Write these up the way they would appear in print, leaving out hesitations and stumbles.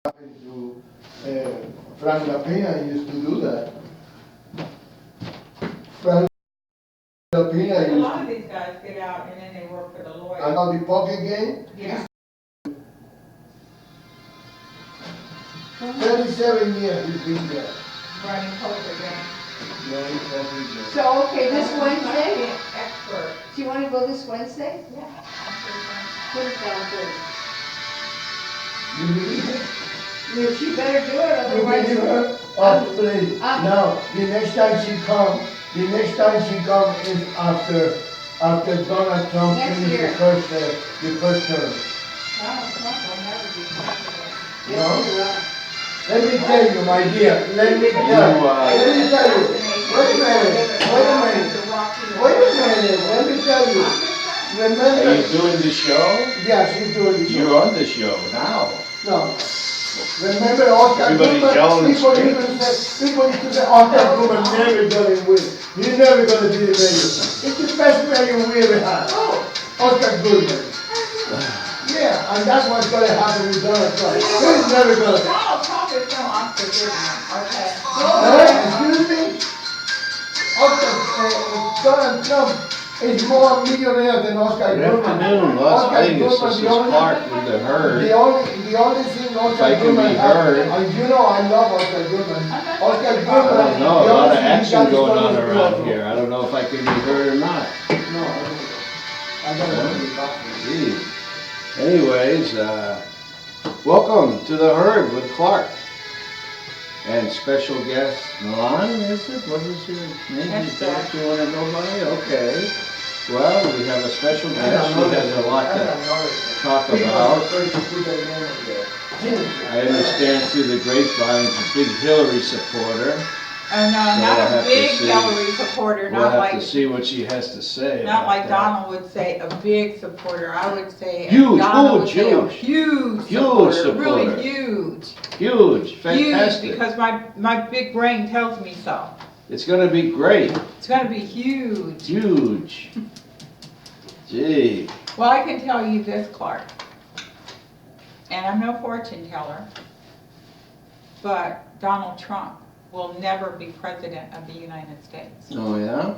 to Frank Lapina used to do that. Frank Lapina A used lot of to. these guys get out and then they work for the lawyer. And now the poker game, Yeah. 37 years he's been there. Running poker game. Running poker game. So, okay, this I'm Wednesday, an expert. do you wanna go this Wednesday? Yeah. Put it down first. You believe it? If she better do it, You otherwise. believe her? Oh, please. I'm- No, the next time she come is after Donald Trump Next finishes year. the first term. Donald Trump will never be president. Yes, No? you will. Let me tell you, my dear, let me tell you, let me tell you, wait a minute, let me tell you. Are Remember, you doing the show? yeah, she's doing the show. You're on the show now. No. Remember Oscar Everybody's Goodman? yelling People straight. used to say Oscar Goodman never gonna win. He's never gonna be the mayor. It's the best mayor we ever had. Oscar Goodman. Yeah, and that's what's gonna happen with Donald Trump. He's never gonna. Donald Trump is no Oscar Goodman, okay? Excuse me? Donald Trump is more millionaire than Oscar Good Goodman. afternoon, Las Oscar Vegas. Goodman, This is the only- Clark with the herd. The only thing If I Oscar can Goodman be has, heard. and you know I love Oscar Goodman. Oscar I Goodman. don't know, a the lot only of thing he action got is going on Donald around Trump. here. I don't know if I can be heard or not. No, I don't know. Gee. Anyways, welcome to the herd with Clark. And special guest Milan, is it? What is your name? That's Is that what you want to go by? Okay. Well, we have a special guest. She has a lot to talk about. I understand through the grapevine, she's a big Hillary supporter. Oh, no, we'll not have a to big see. Hillary supporter, We'll not have like, to see what she has to say not about like that. Donald would say, a big supporter. I would say, Huge, Donald would say a huge. huge Huge supporter, really supporter. huge. Huge, Huge, fantastic. because my big brain tells me so. It's gonna be great, It's gonna be huge. huge. Gee, Well, I can tell you this, Clark, and I'm no fortune teller, but Donald Trump will never be president of the United States. oh yeah?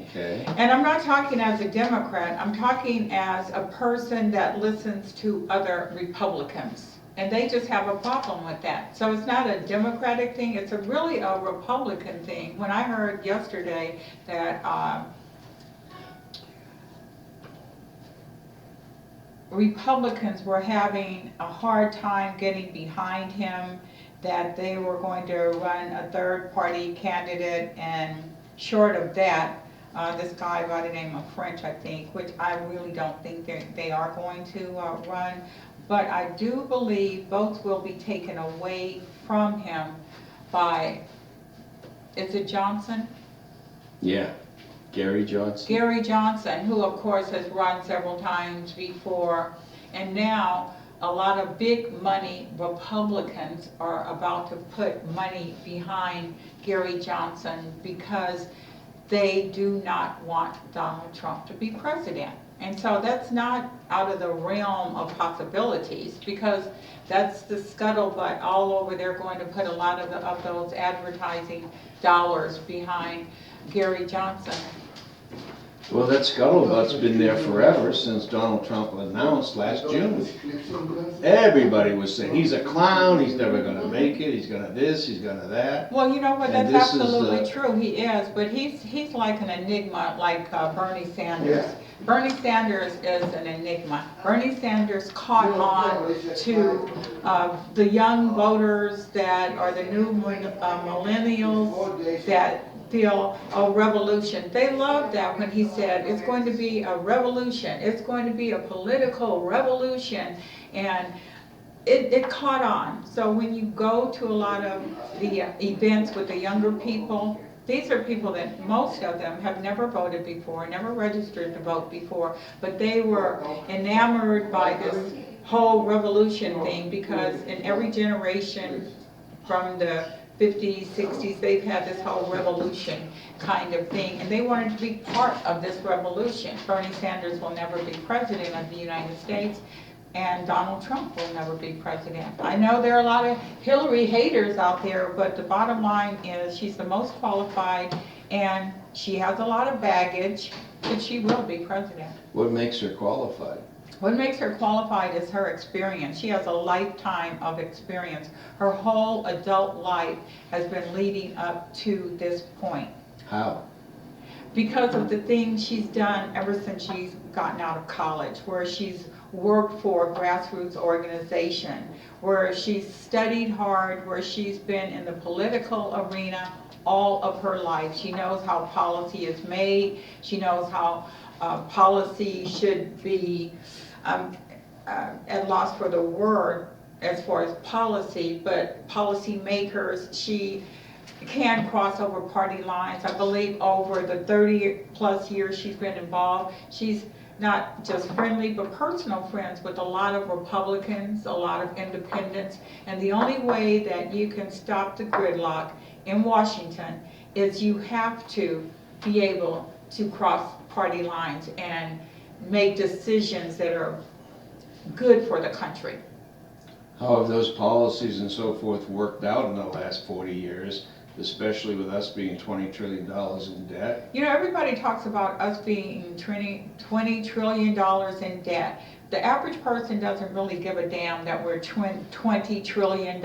Okay. And I'm not talking as a Democrat, I'm talking as a person that listens to other Republicans. And they just have a problem with that. So it's not a Democratic thing, it's really a Republican thing. When I heard yesterday that Republicans were having a hard time getting behind him, that they were going to run a third-party candidate, and short of that, this guy by the name of French, I think, which I really don't think they are going to run, but I do believe votes will be taken away from him by, is it Johnson? Yeah, Gary Johnson. Gary Johnson, who of course has run several times before, and now a lot of big money Republicans are about to put money behind Gary Johnson because they do not want Donald Trump to be president. And so that's not out of the realm of possibilities, because that's the scuttlebutt all over. They're going to put a lot of those advertising dollars behind Gary Johnson. Well, that scuttlebutt's been there forever, since Donald Trump announced last June. Everybody was saying, he's a clown, he's never gonna make it, he's gonna this, he's gonna that. Well, you know what, And that's this is, absolutely true, he is, but he's like an enigma, like Bernie Sanders. Yeah. Bernie Sanders is an enigma. Bernie Sanders caught on to the young voters that are the new millennials that feel a revolution. They loved that when he said it's going to be a revolution, it's going to be a political revolution, and it caught on. So when you go to a lot of the events with the younger people, these are people that most of them have never voted before, never registered to vote before, but they were enamored by this whole revolution thing, because in every generation from the 50s, 60s, they've had this whole revolution kind of thing, and they wanted to be part of this revolution. Bernie Sanders will never be president of the United States, and Donald Trump will never be president. I know there are a lot of Hillary haters out there, but the bottom line is she's the most qualified, and she has a lot of baggage, but she will be president. What makes her qualified? What makes her qualified is her experience. She has a lifetime of experience. Her whole adult life has been leading up to this point How? because of the things she's done ever since she's gotten out of college, where she's worked for a grassroots organization, where she's studied hard, where she's been in the political arena all of her life. She knows how policy is made. She knows how policy should be, at loss for the word as far as policy, but policy makers, she can cross over party lines. I believe over the 30+ years she's been involved, she's not just friendly but personal friends with a lot of Republicans, a lot of independents, and the only way that you can stop the gridlock in Washington is you have to be able to cross party lines and make decisions that are good for the country. How have those policies and so forth worked out in the last 40 years, especially with us being $20 trillion in debt? You know, everybody talks about us being $20 trillion in debt. The average person doesn't really give a damn that we're $20 trillion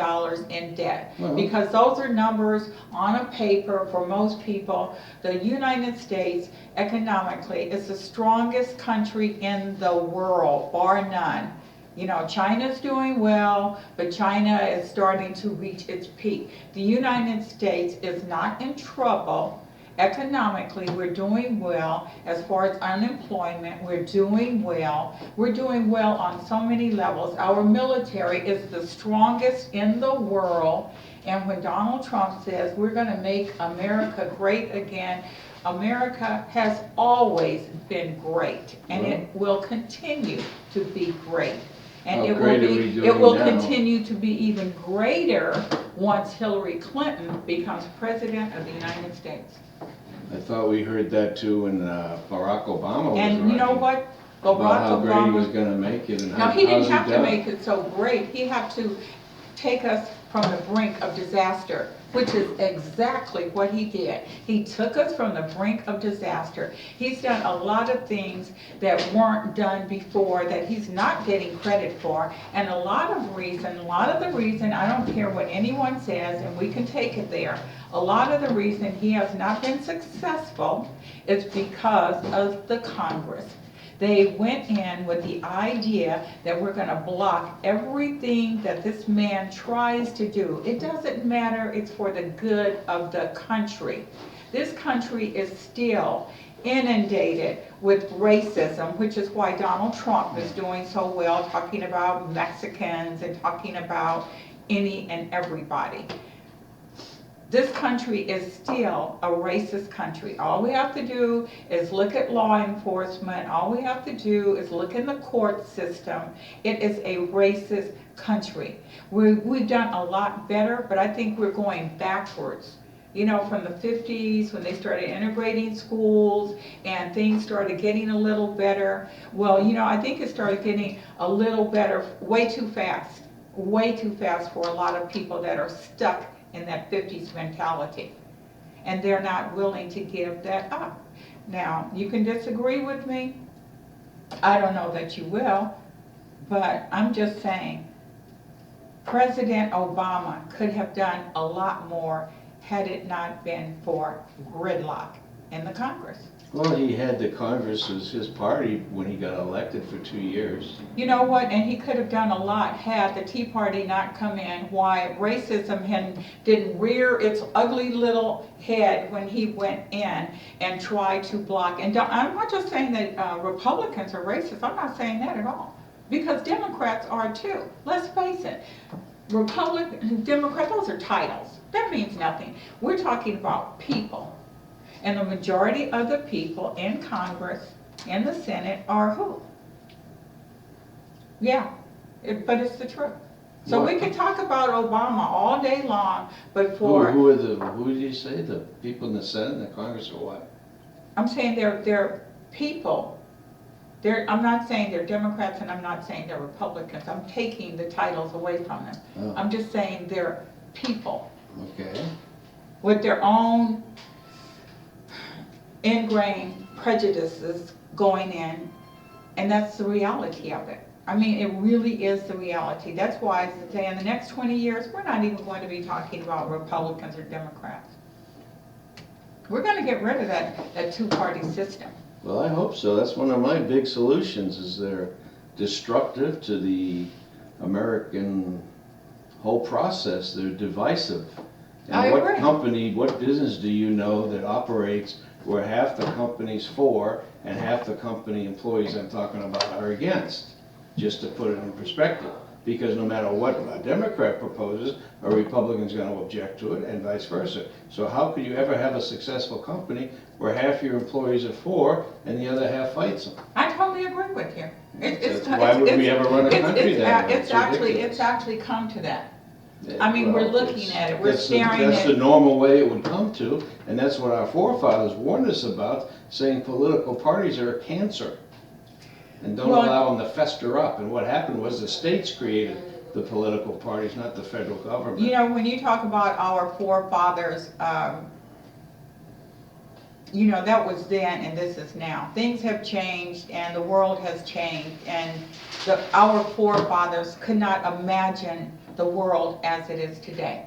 in debt, because those are numbers on a paper for most people. The United States economically is the strongest country in the world, bar none. You know, China's doing well, but China is starting to reach its peak. The United States is not in trouble. Economically, we're doing well. As far as unemployment, we're doing well. We're doing well on so many levels. Our military is the strongest in the world. And when Donald Trump says we're going to make America great again, America has always been great, and it will continue to be great. And it will continue to be even greater once Hillary Clinton becomes president of the United States. I thought we heard that too when Barack Obama was And you know running, what? about how great he was Obama, going to make it, and no, he didn't have to done? make it so great. He had to take us from the brink of disaster, which is exactly what he did. He took us from the brink of disaster. He's done a lot of things that weren't done before that he's not getting credit for. And a lot of the reason, I don't care what anyone says, and we can take it there, a lot of the reason he has not been successful is because of the Congress. They went in with the idea that we're going to block everything that this man tries to do. It doesn't matter, it's for the good of the country. This country is still inundated with racism, which is why Donald Trump is doing so well, talking about Mexicans and talking about any and everybody. This country is still a racist country. All we have to do is look at law enforcement. All we have to do is look in the court system. It is a racist country. We've done a lot better, but I think we're going backwards. You know, from the 50s when they started integrating schools and things started getting a little better. Well, you know, I think it started getting a little better way too fast for a lot of people that are stuck in that 50s mentality, and they're not willing to give that up. Now, you can disagree with me. I don't know that you will, but I'm just saying President Obama could have done a lot more had it not been for gridlock in the Congress. Well, he had the Congress as his party when he got elected for 2 years. You know what, and he could have done a lot had the Tea Party not come in, why racism didn't rear its ugly little head when he went in and tried to block. And I'm not just saying that Republicans are racist, I'm not saying that at all, because Democrats are too. Let's face it, Republican, Democrat, those are titles. That means nothing. We're talking about people. And the majority of the people in Congress, in the Senate, are who? Yeah, but it's the truth. So we can talk about Obama all day long, but for... Who did you say? The people in the Senate and the Congress or what? I'm saying they're people I'm not saying they're Democrats and I'm not saying they're Republicans. I'm taking the titles away from them. Oh. I'm just saying they're people Okay. with their own ingrained prejudices going in, and that's the reality of it. I mean, it really is the reality. That's why I say in the next 20 years, we're not even going to be talking about Republicans or Democrats. We're going to get rid of that two-party system. Well, I hope so. That's one of my big solutions, is they're destructive to the American whole process. They're divisive. And I what agree. company, what business do you know that operates where half the company's for and half the company employees I'm talking about are against? Just to put it in perspective. Because no matter what a Democrat proposes, a Republican's going to object to it, and vice versa. So how could you ever have a successful company where half your employees are for and the other half fights them? I totally agree with you. Why would we ever run a country that way? It's actually come to that. Yeah, I mean, we're well, looking at it, we're that's staring That's at the it. normal way it would come to, and that's what our forefathers warned us about, saying political parties are a cancer. And don't Well, allow them to fester up. And what happened was the states created the political parties, not the federal government. You know, when you talk about our forefathers, you know, that was then and this is now. Things have changed and the world has changed, and our forefathers could not imagine the world as it is today.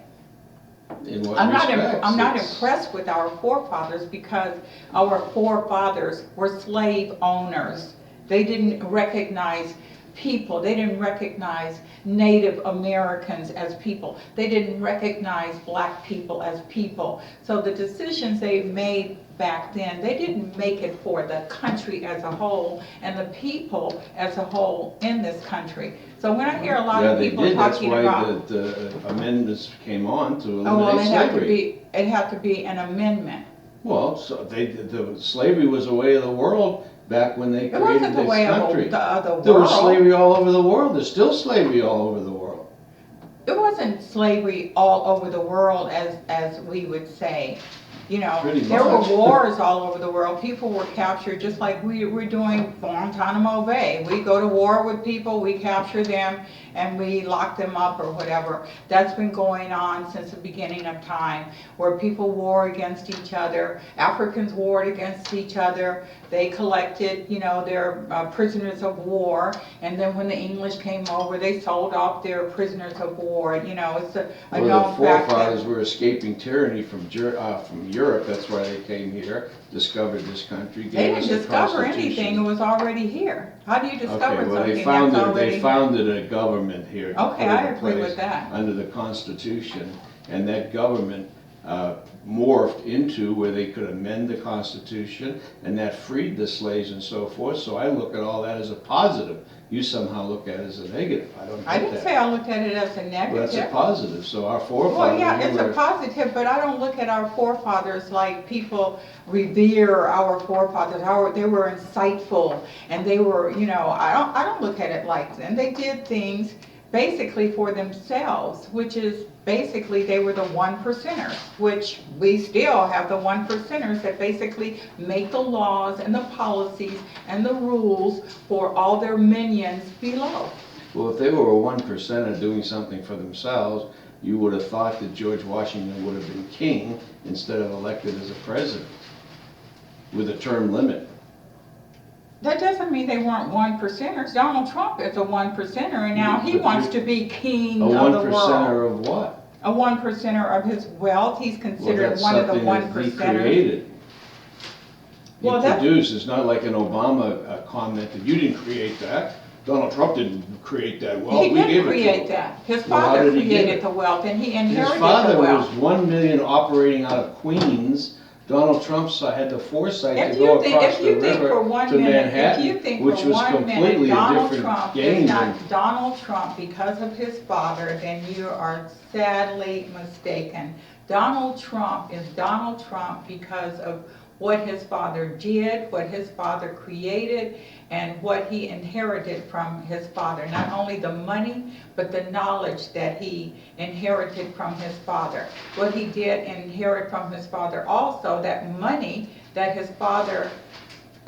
In what I'm respects? not It's- impressed with our forefathers because our forefathers were slave owners. They didn't recognize people. They didn't recognize Native Americans as people. They didn't recognize black people as people. So the decisions they made back then, they didn't make it for the country as a whole and the people as a whole in this country. So when I hear a lot of people talking about... Yeah, they did. That's why the amendments came on to Oh, well, eliminate slavery. it had to be an amendment. Well, so the slavery was the way of the world back when they It created wasn't the this way of country. the There was world. slavery all over the world. There's still slavery all over the world. It wasn't slavery all over the world as we would say. You know, Pretty there were much. wars all over the world. People were captured just like we're doing Guantanamo Bay. We go to war with people, we capture them, and we lock them up or whatever. That's been going on since the beginning of time, where people war against each other. Africans warred against each other. They collected, you know, their prisoners of war, and then when the English came over, they sold off their prisoners of war. You know, it's a Well, known the fact that... forefathers were escaping tyranny from Europe. That's why they came here, discovered this country, They gave didn't us a discover constitution. anything, it was already here. How do you discover Okay, well, something they that's already they founded a government here. to Okay, put I into agree with place that. Under the Constitution, and that government morphed into where they could amend the Constitution, and that freed the slaves and so forth. So I look at all that as a positive. You somehow look at it as a negative. I don't I get didn't that. say I looked at it as a Well, that's a negative. positive. So our forefathers Well, yeah, it's a were- positive, but I don't look at our forefathers like people revere our forefathers. They were insightful, and they were, you know, I don't look at it like them. They did things basically for themselves, which is basically they were the 1%ers, which we still have the 1%ers that basically make the laws and the policies and the rules for all their minions below. Well, if they were a 1%er doing something for themselves, you would have thought that George Washington would have been king instead of elected as a president with a term limit. That doesn't mean they weren't 1%ers. Donald Trump is a 1%er, and now he But wants you- to be king A of the world. 1%er of what? A 1%er of his wealth. He's Well, considered that's one of the something that he 1%ers. created. He Well, that's- produced. It's not like an Obama comment that you didn't create that. Donald Trump didn't create that wealth. He We gave didn't it to create him. that. His Well, how father did he get created it? the wealth, and he His inherited father the was wealth. 1 million operating out of Queens. Donald Trump had the foresight If to you go think- across if the you think for river one to minute- if you Manhattan, think which for was one minute completely a Donald different Trump game is not than Donald Trump because of his father, then you are sadly mistaken. Donald Trump is Donald Trump because of what his father did, what his father created, and what he inherited from his father. Not only the money, but the knowledge that he inherited from his father. What he did inherit from his father also, that money that his father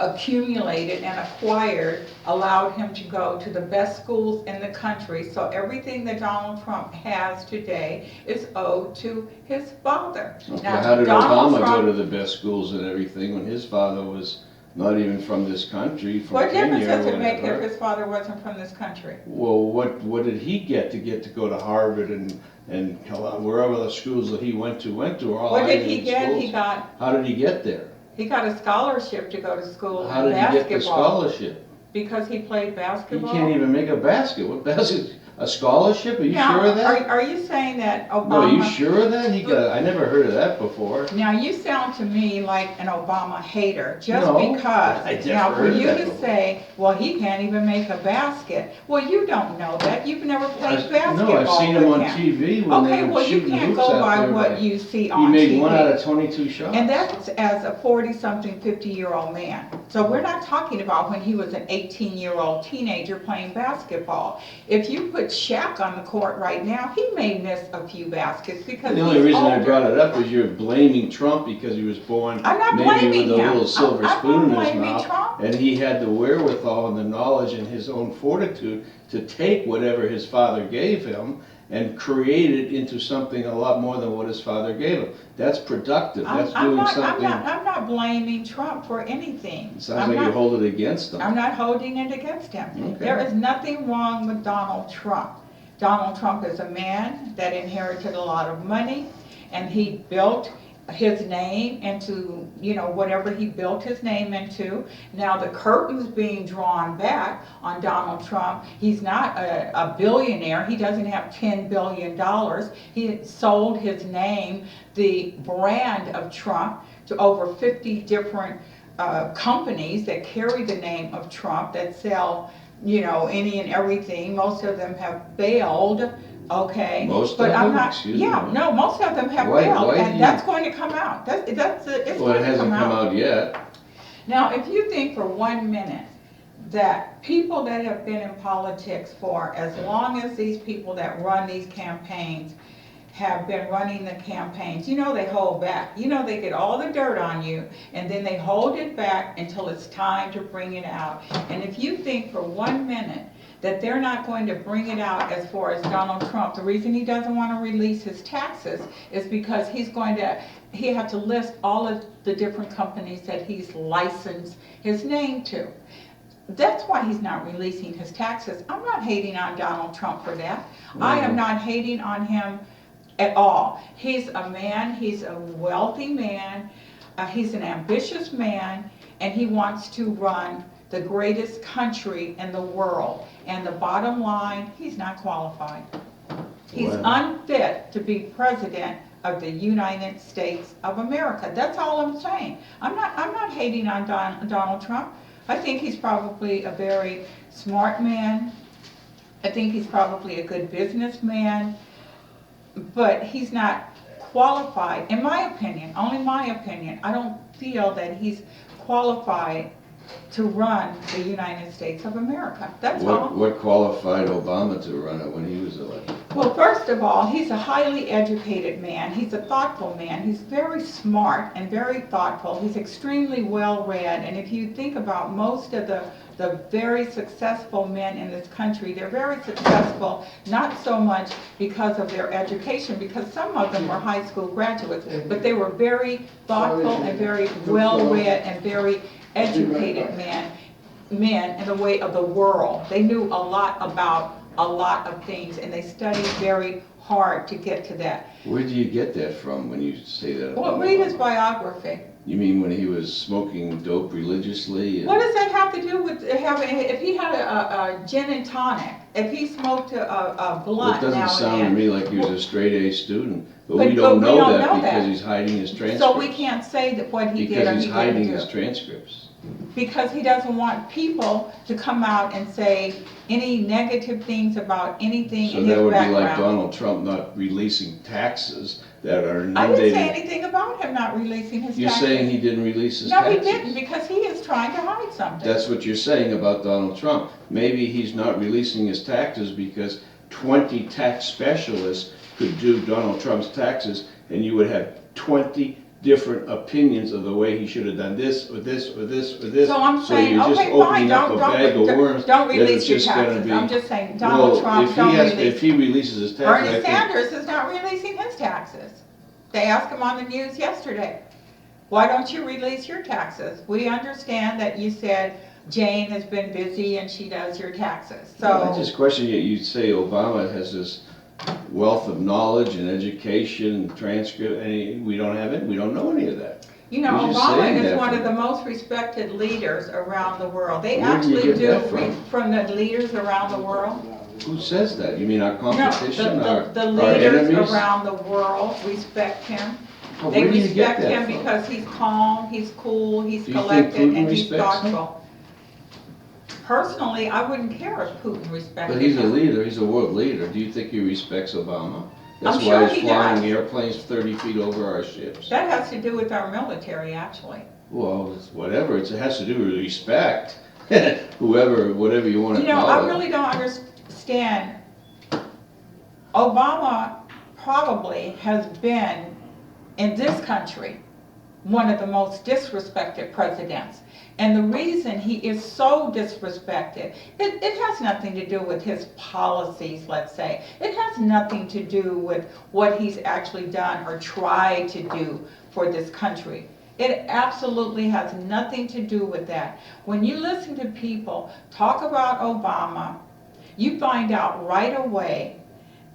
accumulated and acquired allowed him to go to the best schools in the country. So everything that Donald Trump has today is owed to his father. Okay, Now, how did Donald Obama go Trump- to the best schools and everything when his father was not even from this country, from What difference Kenya or does it make if whatever? his father wasn't from this country? Well, what did he get to go to Harvard and wherever the schools that he went to are all What did Ivy he League get? schools. He got there? He got a scholarship to go to school How in did he get the basketball scholarship? because he played He basketball. can't even make a basket. What basket? A scholarship? Are you Now, sure of that? Are you saying that Obama? No, are you sure of that? I never heard of that before. Now, you sound to me like an Obama hater, just No, because. I never Now, for heard you that to before. say, well, he can't even make a basket, well, you don't know that. You've never played basketball No, I've seen him with on TV when they Okay, were well, you shooting can't hoops go out by there. what you see He on made TV. 1 out of 22 shots. And that's as a 40-something, 50-year-old man. So we're not talking about when he was an 18-year-old teenager playing basketball. If you put Shaq on the court right now, he may miss a few baskets because The only he's reason I older. brought it up is you're blaming Trump because he was born I'm not maybe blaming with a him. little silver I'm spoon in not his blaming mouth. Trump. And he had the wherewithal and the knowledge and his own fortitude to take whatever his father gave him and create it into something a lot more than what his father gave him. That's productive. That's doing something. I'm not blaming Trump for anything. It sounds like you hold it against him. I'm not holding it against him. Okay. There is nothing wrong with Donald Trump. Donald Trump is a man that inherited a lot of money, and he built his name into, whatever he built his name into. Now the curtain's being drawn back on Donald Trump. He's not a billionaire. He doesn't have $10 billion. He sold his name, the brand of Trump, to over 50 different companies that carry the name of Trump that sell any and everything. Most of them have bailed, okay? Most but of I'm them? not, Excuse me? yeah, no, most of them have Why bailed, do and you- that's going to come out. It's Well, going it to hasn't come out yet. Now, if you think for 1 minute that people that have been in politics for as long as these people that run these campaigns have been running the campaigns, they hold back. They get all the dirt on you, and then they hold it back until it's time to bring it out. And if you think for 1 minute that they're not going to bring it out as far as Donald Trump, the reason he doesn't want to release his taxes is because he had to list all of the different companies that he's licensed his name to. That's why he's not releasing his taxes. I'm not hating on Donald Trump for that. I am not hating on him at all. He's a man, he's a wealthy man, he's an ambitious man, and he wants to run the greatest country in the world. And the bottom line, he's not qualified. He's Wow. unfit to be president of the United States of America. That's all I'm saying. I'm not hating on Donald Trump. I think he's probably a very smart man. I think he's probably a good businessman. But he's not qualified, in my opinion, only my opinion. I don't feel that he's qualified to run the United States of America. That's all. What qualified Obama to run it when he was elected? Well, first of all, he's a highly educated man. He's a thoughtful man. He's very smart and very thoughtful. He's extremely well-read. And if you think about most of the very successful men in this country, they're very successful, not so much because of their education, because some of them were high school graduates, but they were very thoughtful and very well-read and very educated men in the way of the world. They knew a lot about a lot of things, and they studied very hard to get to that. Where do you get that from when you say that? Well, about read his Obama? biography. You mean when he was smoking dope religiously? What does that have to do with having, if he had a gin and tonic, if he smoked a Well, blunt it doesn't now sound to and me then? like he was a straight A student, but But- we don't but we know don't that know because that. he's hiding his transcripts. So we can't say that what he did or Because he he's hiding didn't his do. transcripts. Because he doesn't want people to come out and say any negative things about anything So in that his would be like background. Donald Trump not releasing taxes that are I didn't say mandated. anything about him not releasing his You're taxes. saying he didn't release his No, taxes? he didn't, because he is trying to hide something. That's what you're saying about Donald Trump. Maybe he's not releasing his taxes because 20 tax specialists could do Donald Trump's taxes, and you would have 20 different opinions of the way he should have done this, or this, or this, or this. So I'm saying, you're just okay, fine, opening up a bag of worms don't that release it's your just gonna taxes. be- I'm just saying, Donald Well, Trump, if don't he has, release. if he releases his taxes, I Bernie think. Sanders is not releasing his taxes. They asked him on the news yesterday, why don't you release your taxes? We understand that you said Jane has been busy and she does your taxes, I so. just question you say Obama has this wealth of knowledge and education and transcript, and we don't have it, we don't know any of that. You know, You're just Obama saying is that one from- of the most respected leaders around the world. They Where do you actually get do, that from? the leaders around the world. Who says that? You mean our No, competition, the our leaders enemies? around the world respect him. Well, They where do you get respect that him from? because he's calm, he's cool, he's Do you think collected, Putin and he's respects him? thoughtful. Personally, I wouldn't care if Putin respected him. But he's a leader, he's a world leader. Do you think he respects Obama? That's I'm sure why he's he flying does. airplanes 30 feet over our ships. That has to do with our military, actually. Well, it's whatever, it has to do with respect. Whatever you want to You know, call I it. really don't understand. Obama probably has been, in this country, one of the most disrespected presidents. And the reason he is so disrespected, it has nothing to do with his policies, let's say. It has nothing to do with what he's actually done or tried to do for this country. It absolutely has nothing to do with that. When you listen to people talk about Obama, you find out right away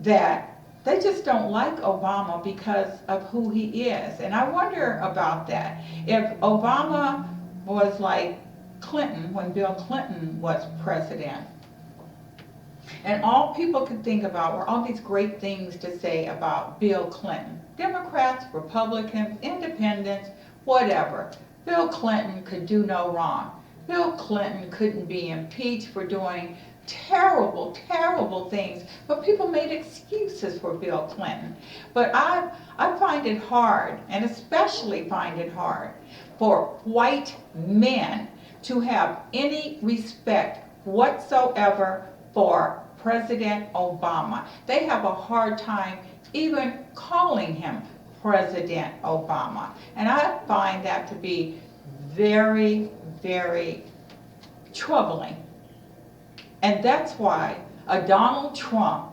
that they just don't like Obama because of who he is. And I wonder about that. If Obama was like Clinton, when Bill Clinton was president, and all people could think about were all these great things to say about Bill Clinton. Democrats, Republicans, independents, whatever. Bill Clinton could do no wrong. Bill Clinton couldn't be impeached for doing terrible, terrible things, but people made excuses for Bill Clinton. But I find it hard, and especially find it hard, for white men to have any respect whatsoever for President Obama. They have a hard time even calling him President Obama. And I find that to be very, very troubling. And that's why a Donald Trump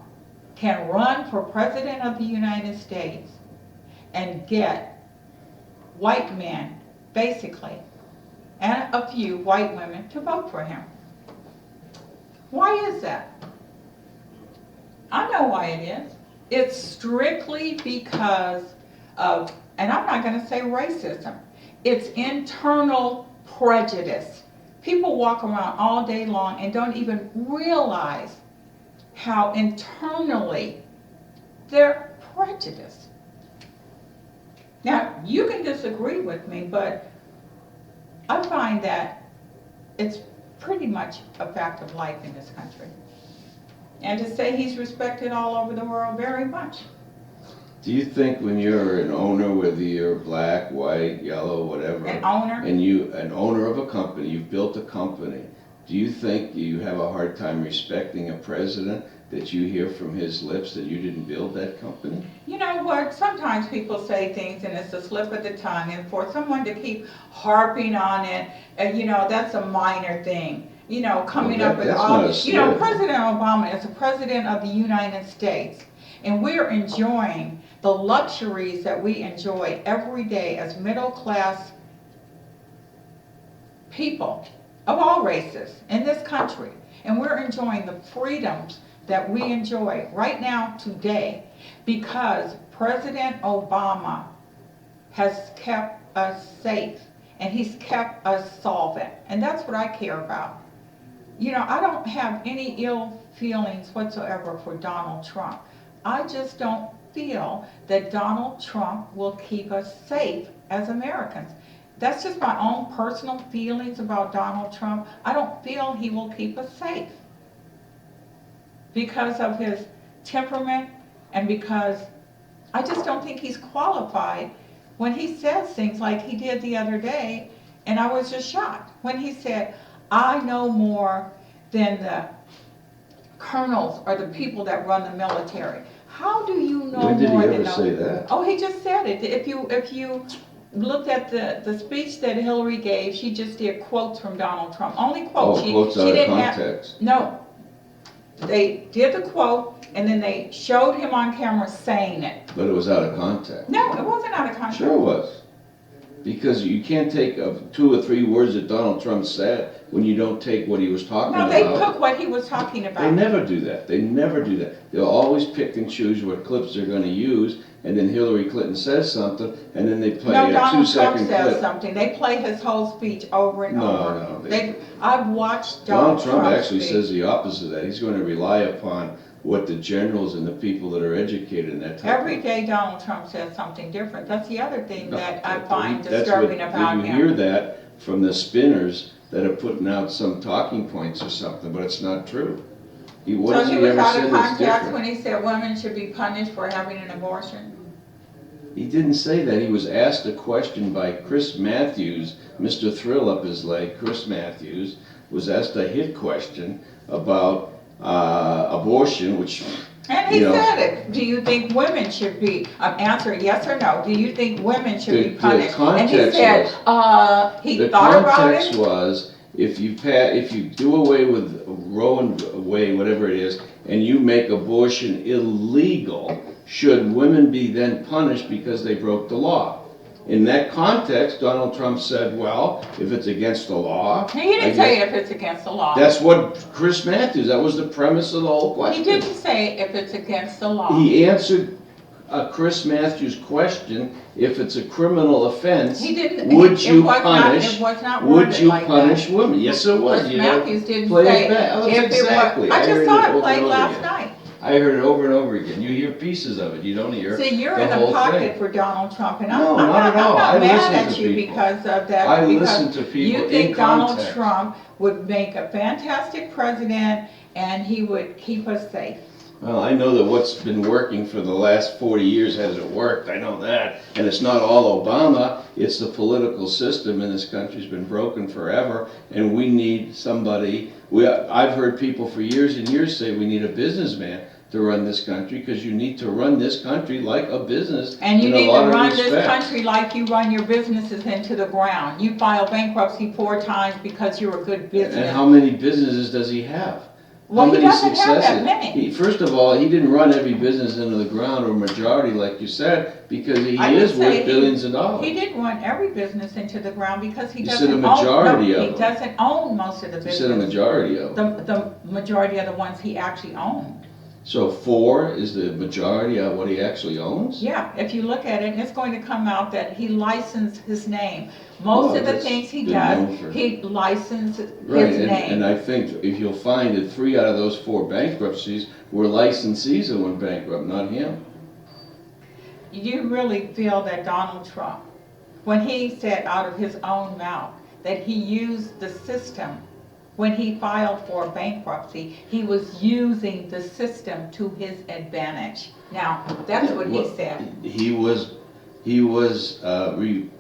can run for President of the United States and get white men, basically, and a few white women to vote for him. Why is that? I know why it is. It's strictly because of, and I'm not going to say racism, it's internal prejudice. People walk around all day long and don't even realize how internally they're prejudiced. Now, you can disagree with me, but I find that it's pretty much a fact of life in this country. And to say he's respected all over the world, very much. Do you think when you're an owner, whether you're black, white, yellow, whatever, An owner? and an owner of a company, you've built a company, do you think you have a hard time respecting a president that you hear from his lips that you didn't build that company? You know what, sometimes people say things and it's a slip of the tongue, and for someone to keep harping on it, you know, that's a minor thing. You know, coming Well, up with that's all, not a you know, slip. President Obama is the President of the United States, and we're enjoying the luxuries that we enjoy every day as middle-class people of all races in this country. And we're enjoying the freedoms that we enjoy right now today because President Obama has kept us safe and he's kept us solvent. And that's what I care about. You know, I don't have any ill feelings whatsoever for Donald Trump. I just don't feel that Donald Trump will keep us safe as Americans. That's just my own personal feelings about Donald Trump. I don't feel he will keep us safe because of his temperament and because I just don't think he's qualified when he says things like he did the other day. And I was just shocked when he said, I know more than the colonels or the people that run the military. How do you know When did he more ever than those? say that? Oh, he just said it. If you looked at the speech that Hillary gave, she just did quotes from Donald Trump, only Oh, quotes. quotes She out of didn't have. context. No, they did the quote, and then they showed him on camera saying it. But it was out of context. No, it wasn't out of context. Sure it was. Because you can't take 2 or 3 words that Donald Trump said when you don't take what he was talking No, about. they took what he was talking about. They never do that. They never do that. They'll always pick and choose what clips they're gonna use, and then Hillary Clinton says something, and then they play No, a Donald Trump 2-second says clip. something. They play his whole speech over and No, over. no, I've watched Donald Donald Trump actually speak. says the opposite of that. He's gonna rely upon what the generals and the people that are educated in that type Every of... day Donald Trump says something different. That's the other thing No, that I that's find what- disturbing about You him. hear that from the spinners that are putting out some talking points or something, but it's not true. What So has he he was ever out said of that's context different? when he said women should be punished for having an abortion? He didn't say that. He was asked a question by Chris Matthews, Mr. Thrill Up His Leg. Chris Matthews was asked a hit question about abortion, which, And he you know, said it. Do you think women should be, answer yes or no, do you think women should be The punished? And he context said, was- he the thought about context it. was, if you do away with Roe and Wade, whatever it is, and you make abortion illegal, should women be then punished because they broke the law? In that context, Donald Trump said, well, if it's against the law. He I didn't say guess- if it's against the law. That's what Chris Matthews, that was the premise of the whole question. He didn't say if it's against the law. He answered Chris Matthews' question, if it's a criminal offense, He didn't. would it you was not- punish, It was not would worded you like punish that. women? Yes, it was. Chris You know, Matthews didn't play say it back. Oh, if it was. exactly. I just heard saw it it over played and over last again. night. I heard it over and over again. You hear pieces of it, you don't hear See, you're the in the whole pocket thing. for Donald Trump, and No, I'm not at all. I not mad listen at to you people. because of that. I because listen to people you think in Donald context. Trump would make a fantastic president, and he would keep us safe. Well, I know that what's been working for the last 40 years hasn't worked, I know that. And it's not all Obama, it's the political system in this country's been broken forever, and we need somebody. I've heard people for years and years say we need a businessman to run this country, because you need to run this country like a business And you in a need lot to of run this respects. country like you run your businesses into the ground. You file bankruptcy 4 times because you're a good And business. how many businesses does he have? Well, How he many doesn't have that successes? many. First of all, he didn't run every business into the ground, or majority like you said, because he I didn't is say worth billions of dollars. He didn't run every business into the ground because he You doesn't said a own. majority no, of he them. doesn't own most of the You business. said a majority of them. The majority of the ones he actually owned. So 4 is the majority of what he actually owns? Yeah, if you look at it, it's going to come out that he licensed his name. Most Well, of the that's things he been does, known for- he licensed Right, his and name. I think if you'll find that 3 out of those 4 bankruptcies were licensees that went bankrupt, not him. You really feel that Donald Trump, when he said out of his own mouth that he used the system, when he filed for bankruptcy, he was using the system to his advantage. Now, that's what he Well, said. He was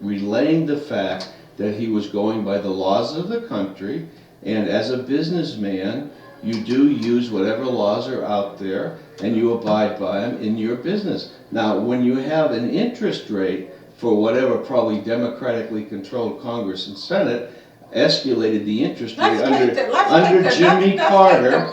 relaying the fact that he was going by the laws of the country, and as a businessman, you do use whatever laws are out there, and you abide by them in your business. Now, when you have an interest rate for whatever probably democratically controlled Congress and Senate, escalated the interest rate under Jimmy Carter to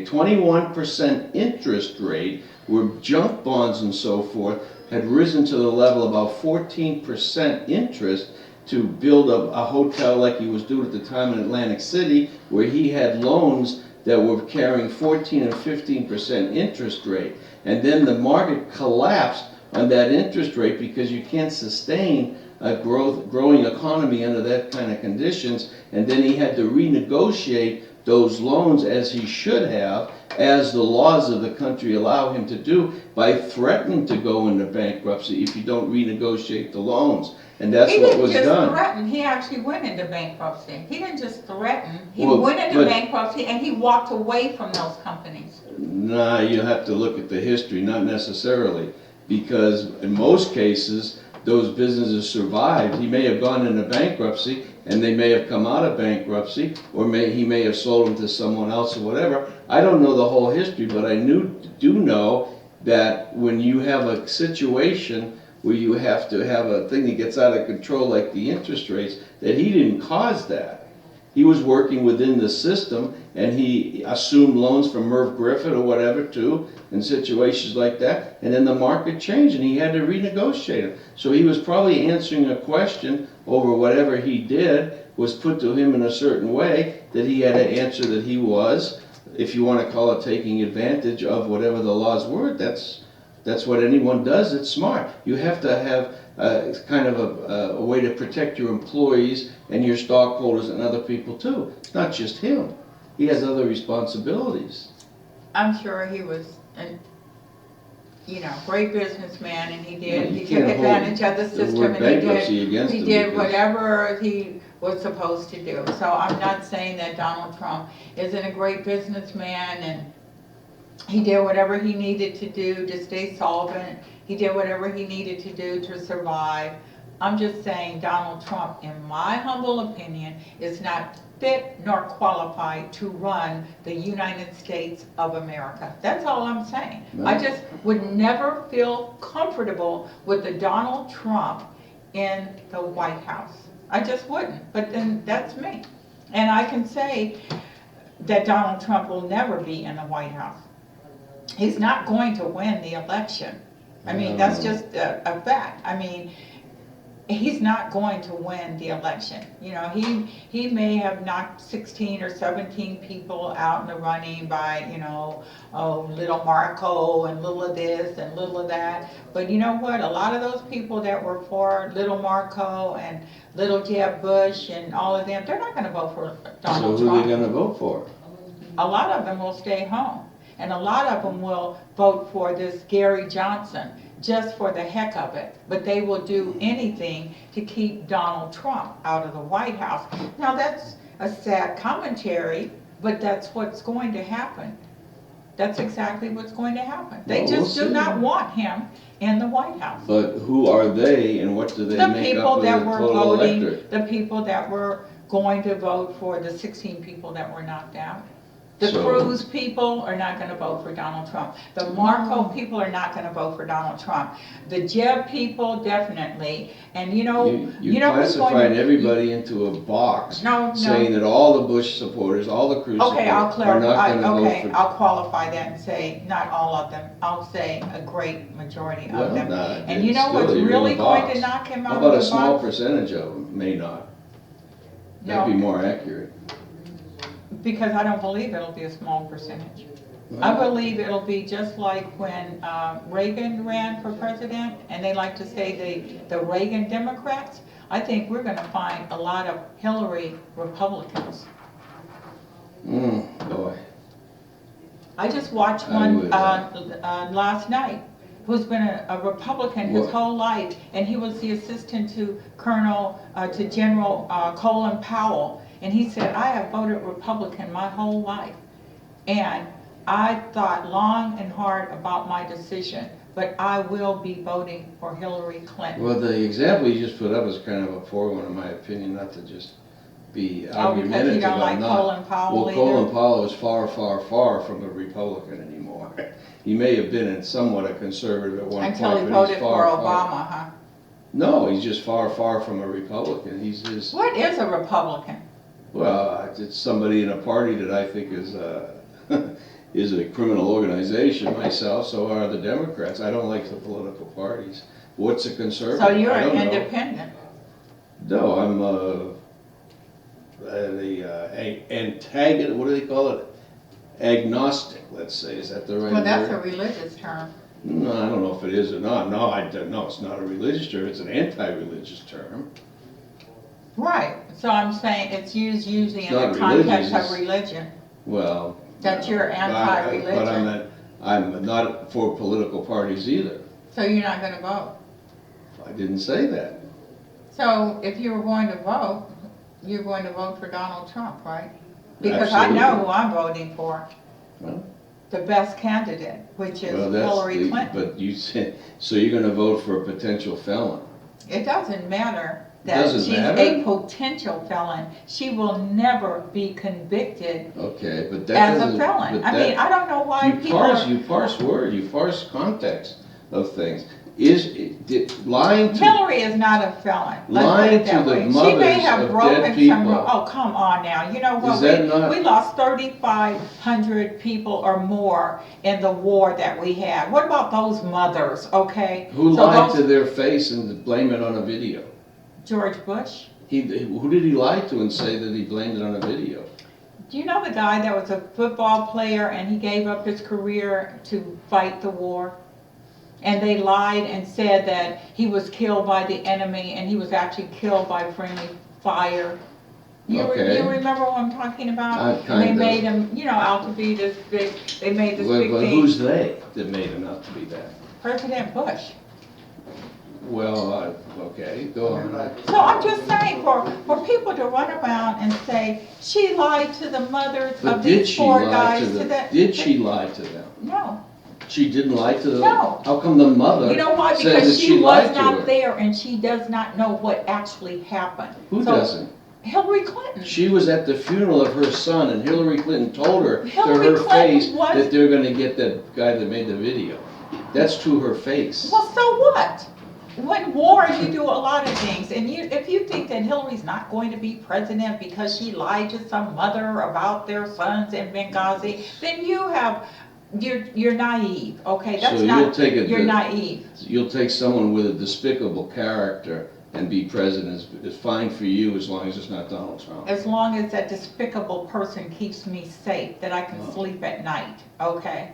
21% interest rate, where junk bonds and so forth had risen to the level of about 14% interest to build a hotel like he was doing at the time in Atlantic City, where he had loans that were carrying 14 and 15% interest rate. And then the market collapsed on that interest rate because you can't sustain a growing economy under that kind of conditions, and then he had to renegotiate those loans as he should have, as the laws of the country allow him to do, by threatening to go into bankruptcy if you don't renegotiate the loans. And that's what was He didn't done. just threaten, he actually went into bankruptcy. He didn't just threaten, he Well, went into but- bankruptcy and he walked away from those companies. Nah, you have to look at the history, not necessarily, because in most cases, those businesses survived. He may have gone into bankruptcy, and they may have come out of bankruptcy, or he may have sold them to someone else or whatever. I don't know the whole history, but I do know that when you have a situation where you have to have a thing that gets out of control like the interest rates, that he didn't cause that. He was working within the system, and he assumed loans from Merv Griffin or whatever too, in situations like that, and then the market changed and he had to renegotiate it. So he was probably answering a question over whatever he did was put to him in a certain way that he had to answer that he was, if you want to call it taking advantage of whatever the laws were. That's what anyone does. It's smart. You have to have kind of a way to protect your employees and your stockholders and other people too. It's not just him. He has other responsibilities. I'm sure he was a, great businessman, and he You took can't hold advantage of the the system, word and bankruptcy against he him did because- whatever he was supposed to do. So I'm not saying that Donald Trump isn't a great businessman, and he did whatever he needed to do to stay solvent. He did whatever he needed to do to survive. I'm just saying Donald Trump, in my humble opinion, is not fit nor qualified to run the United States of America. That's all I'm saying. I just would never feel comfortable with the Donald Trump in the White House. I just wouldn't, but then that's me. And I can say that Donald Trump will never be in the White House. He's not going to win the election. I mean, that's just a fact. I mean, he's not going to win the election. He may have knocked 16 or 17 people out in the running by, little Marco and little of this and little of that. But you know what? A lot of those people that were for little Marco and little Jeb Bush and all of them, they're not going to vote for Donald Trump. So who are they going to vote for? A lot of them will stay home. And a lot of them will vote for this Gary Johnson just for the heck of it. But they will do anything to keep Donald Trump out of the White House. Now that's a sad commentary, but that's what's going to happen. That's exactly what's going to happen. They Well, just we'll do see. not want him in the White House. But who are they and what do they The make up people of the that were total voting, electorate? the people that were going to vote for the 16 people that were knocked out. The So- Cruz people are not gonna vote for Donald Trump. The Marco people are not gonna vote for Donald Trump. The Jeb people, definitely. And You who's going classified to? everybody into a box, No. saying that all the Bush supporters, all the Cruz Okay, I'll supporters are not clarify, going to vote okay, for. I'll qualify that and say, not all of them. I'll say a great majority Well, of them. nah, And you it's know still, what's you're in really the going box. to knock him How out about of a the small box? percentage of them may not? No. That'd be more accurate. Because I don't believe it'll be a small percentage. I believe it'll be just like when Reagan ran for president, and they like to say the Reagan Democrats. I think we're gonna find a lot of Hillary Republicans. Boy. I just watched I one would, last night, who's been a Republican his What? whole life, and he was the assistant to General Colin Powell. And he said, I have voted Republican my whole life. And I thought long and hard about my decision, but I will be voting for Hillary Clinton. Well, the example you just put up is kind of a poor one in my opinion, not to just be Oh, because you argumentative. don't like I'm not. Colin Powell Well, Colin either? Powell is far, far, far from a Republican anymore. He may have been in somewhat a conservative at one Until he point, but voted he's for far, Obama, far. huh? No, he's just far, far from a Republican. He's just, What is a Republican? well, it's somebody in a party that I think is is a criminal organization myself, so are the Democrats. I don't like the political parties. What's a conservative? So you're I don't an know. independent. No, I'm antagonist, what do they call it? Agnostic, let's say, is that the right word? Well, that's a religious term. No, I don't know if it is or not. No, I don't know. It's not a religious term. It's an anti-religious term. Right, so I'm saying it's used usually in It's the not religious, context of it's- religion. Well. That no, you're but anti-religion. I'm not for political parties either. So you're not gonna vote. I didn't say that. So if you were going to vote, you're going to vote for Donald Trump, right? Because I know Absolutely. who I'm voting for. Well, The best candidate, which is well, that's Hillary the, Clinton. but you said, so you're gonna vote for a potential felon? It doesn't matter that Doesn't she's matter? a potential felon. She will never be convicted Okay, but that as a doesn't. felon. but I mean, I don't know why You people are. parse word, you parse context of things. lying to, Hillary is not a felon. Let's put lying it that to the way. She may mothers have of broken dead some. people. Oh, come on now. You know what? Is that not- We lost 3,500 people or more in the war that we had. What about those mothers? Okay. who So lied those- to their face and blame it on a video? George Bush. Who did he lie to and say that he blamed it on a video? Do you know the guy that was a football player and he gave up his career to fight the war? And they lied and said that he was killed by the enemy and he was actually killed by friendly fire. Okay. You remember what I'm talking about? And Kind they of. made him, out to be this big, they made this big But thing. who's they that made him out to be that? President Bush. Well, okay, go on. So I'm just saying, for people to run around and say, she lied to the mothers But of did these she poor lie guys to them? that. Did she lie to them? No. She didn't lie to them? No. How come the mother You know why? says Because that she lied was to not her? there and she does not know what actually happened. Who So, doesn't? Hillary Clinton. She was at the funeral of her son, and Hillary Clinton told her Hillary to her Clinton face was- that they're gonna get that guy that made the video. That's to her face. Well, so what? When wars, you do a lot of things, and if you think that Hillary's not going to be president because she lied to some mother about their sons in Benghazi, then you're naive, okay? So That's you'll not, take it you're that- naive. You'll take someone with a despicable character and be president is fine for you as long as it's not Donald Trump. As long as that despicable person keeps me safe, that I can sleep at night, okay?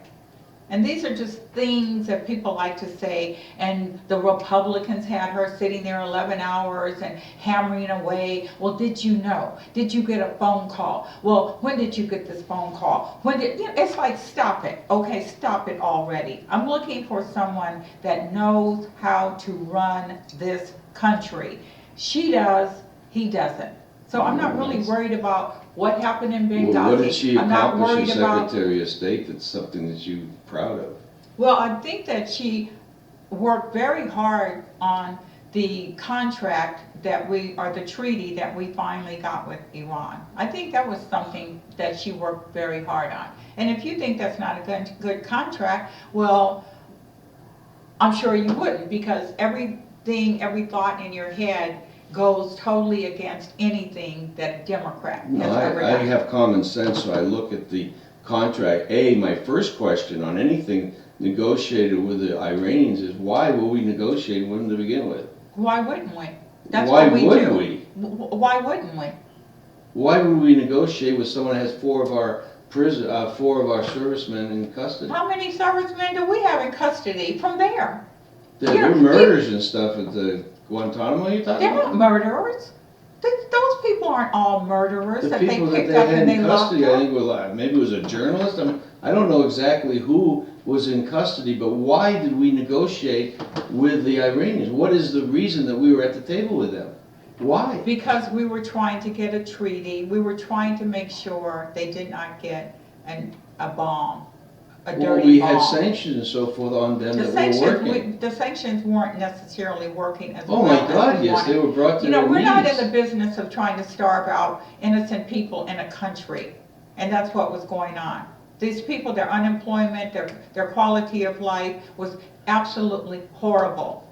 And these are just things that people like to say, and the Republicans had her sitting there 11 hours and hammering away. Well, did you know? Did you get a phone call? Well, when did you get this phone call? It's like, stop it, okay, stop it already. I'm looking for someone that knows how to run this country. She does, he doesn't. So I'm not really worried about what happened in Benghazi. Well, what did she I'm not accomplish worried as about. Secretary of State that's something that you're proud of? Well, I think that she worked very hard on the contract or the treaty that we finally got with Iran. I think that was something that she worked very hard on. And if you think that's not a good contract, well, I'm sure you wouldn't, because every thought in your head goes totally against anything that a Democrat has No, ever I done. have common sense, so I look at the contract. My first question on anything negotiated with the Iranians is, why were we negotiating with them to begin with? Why wouldn't we? That's Why what we would do. we? Why wouldn't we? Why would we negotiate with someone that has four of our servicemen in custody? How many servicemen do we have in custody from there? They're murders and stuff at the Guantanamo you're talking They're not about? murderers. Those people aren't all murderers The that they people that picked they up had and they in locked custody, I up. think, were maybe it was a journalist. I don't know exactly who was in custody, but why did we negotiate with the Iranians? What is the reason that we were at the table with them? Why? Because we were trying to get a treaty. We were trying to make sure they did not get a bomb, a dirty bomb. Well, we had sanctions and so forth on them that were working. The sanctions weren't necessarily working as Oh well my as God, we yes, wanted. they were brought to their knees. We're not in the business of trying to starve out innocent people in a country, and that's what was going on. These people, their unemployment, their quality of life was absolutely horrible.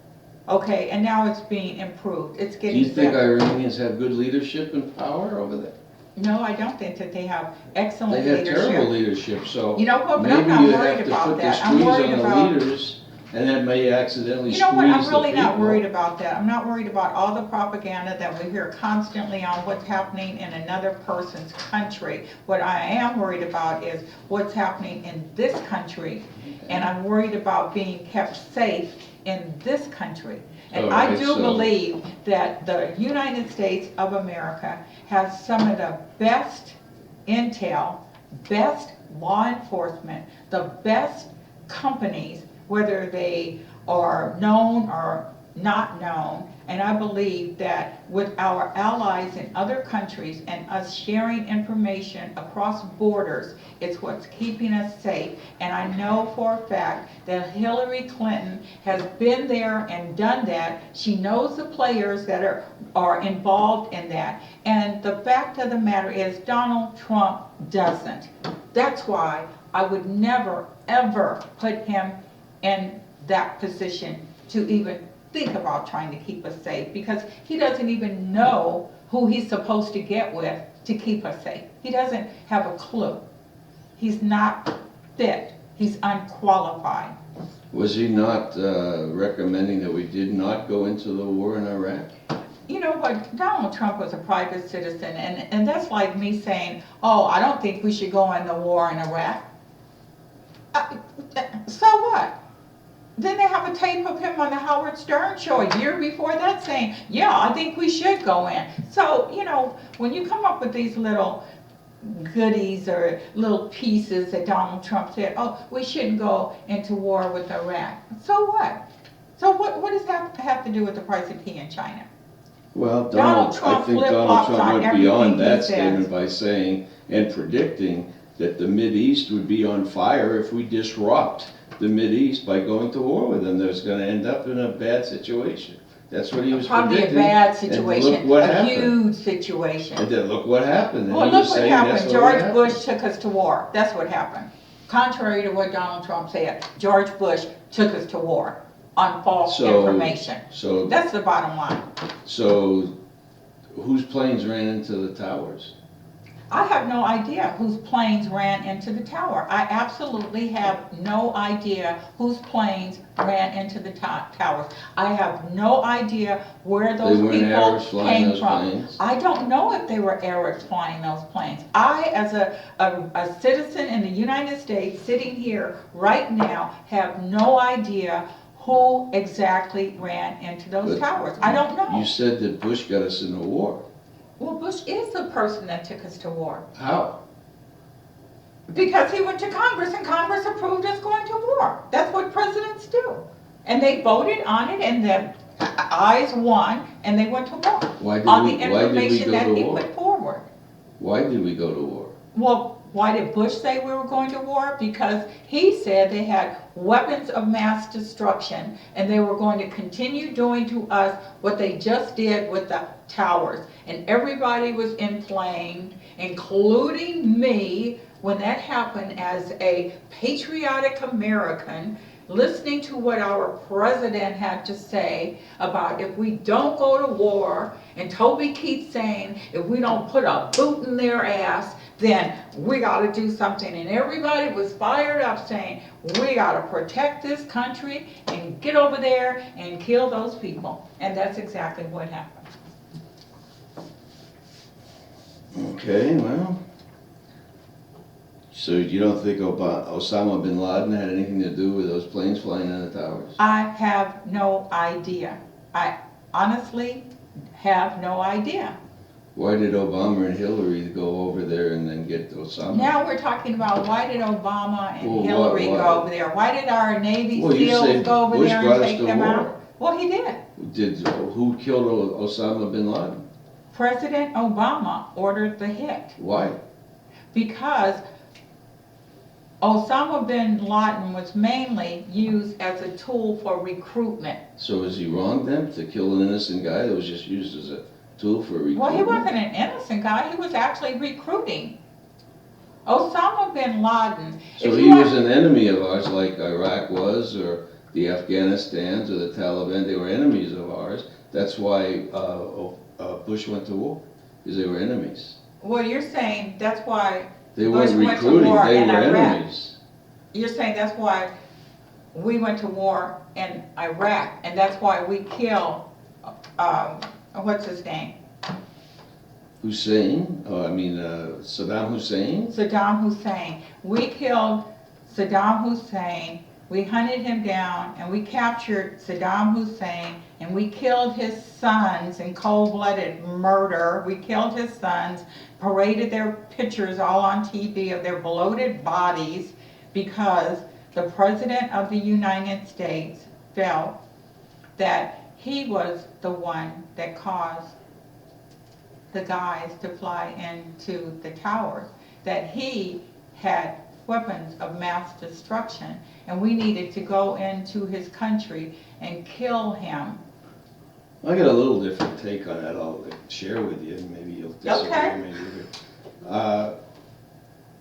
Okay, and now it's being improved. It's Do getting you think better. Iranians have good leadership and power over there? No, I don't think that they have excellent They have leadership. terrible leadership, so You know what, but maybe I'm not you worried have to about put the that. I'm squeeze worried on the about. leaders, and that may accidentally You know squeeze what, I'm the really not people. worried about that. I'm not worried about all the propaganda that we hear constantly on what's happening in another person's country. What I am worried about is what's happening in this country, and I'm worried about being kept safe in this country. And I Alright, do so- believe that the United States of America has some of the best intel, best law enforcement, the best companies, whether they are known or not known. And I believe that with our allies in other countries and us sharing information across borders, it's what's keeping us safe. And I know for a fact that Hillary Clinton has been there and done that. She knows the players that are involved in that. And the fact of the matter is Donald Trump doesn't. That's why I would never, ever put him in that position to even think about trying to keep us safe, because he doesn't even know who he's supposed to get with to keep us safe. He doesn't have a clue. He's not fit. He's unqualified. Was he not recommending that we did not go into the war in Iraq? You know what, Donald Trump was a private citizen, and that's like me saying, oh, I don't think we should go in the war in Iraq. So what? Then they have a tape of him on the Howard Stern show a year before that saying, yeah, I think we should go in. So, you know, when you come up with these little goodies or little pieces that Donald Trump said, oh, we shouldn't go into war with Iraq. So what? So what does that have to do with the price of tea in China? Well, Donald I Trump think Donald flip-flops Trump on went beyond everything he that says. statement by saying and predicting that the Mideast would be on fire if we disrupt the Mideast by going to war with them. There's going to end up in a bad situation. That's what he was Probably predicting. a bad And situation, look what a happened. huge situation. And then look what happened. And Well, he look was what saying that's happened. what George happened. Bush took us to war. That's what happened. Contrary to what Donald Trump said, George Bush took us to war on false information. So, That's the bottom line. so whose planes ran into the towers? I have no idea whose planes ran into the tower. I absolutely have no idea whose planes ran into the towers. I have no idea where those They weren't people Arabs flying came those from. planes? I don't know if they were Arabs flying those planes. I, as a citizen in the United States, sitting here right now, have no idea who exactly ran into those But towers. I don't know. You said that Bush got us into war. Well, Bush is the person that took us to war. How? Because he went to Congress and Congress approved us going to war. That's what presidents do. And they voted on it and the ayes won and they went to war. Why did On we- the why did we information go that to he war? put forward. Why did we go to war? Well, why did Bush say we were going to war? Because he said they had weapons of mass destruction and they were going to continue doing to us what they just did with the towers. And everybody was inflamed, including me, when that happened as a patriotic American, listening to what our president had to say about if we don't go to war, and Toby keeps saying if we don't put a boot in their ass, then we got to do something. And everybody was fired up saying, we got to protect this country and get over there and kill those people. And that's exactly what happened. Okay, well. So you don't think Osama bin Laden had anything to do with those planes flying in the towers? I have no idea. I honestly have no idea. Why did Obama and Hillary go over there and then get Osama? Now we're talking about why did Obama and Well, Hillary why? go over there? Why did our Navy Well, you SEALs said go over Bush there brought and us take to them war. out? Well, he did. Who killed Osama bin Laden? President Obama ordered the hit Why? because Osama bin Laden was mainly used as a tool for recruitment. So is he wrong then to kill an innocent guy that was just used as a tool for recruitment? Well, he wasn't an innocent guy. He was actually recruiting. Osama bin Laden. So if he you was want- an enemy of ours like Iraq was, or the Afghanistans, or the Taliban. They were enemies of ours. That's why Bush went to war, because they were enemies. Well, you're saying that's why They Bush weren't went to recruiting, war they in were Iraq. enemies. You're saying that's why we went to war in Iraq, and that's why we killed, what's his name? Hussein, Saddam Hussein? Saddam Hussein. We killed Saddam Hussein, we hunted him down, and we captured Saddam Hussein, and we killed his sons in cold-blooded murder. We killed his sons, paraded their pictures all on TV of their bloated bodies, because the President of the United States felt that he was the one that caused the guys to fly into the towers, that he had weapons of mass destruction, and we needed to go into his country and kill him. I got a little different take on that. I'll share with you, and maybe you'll disagree. Okay. Maybe you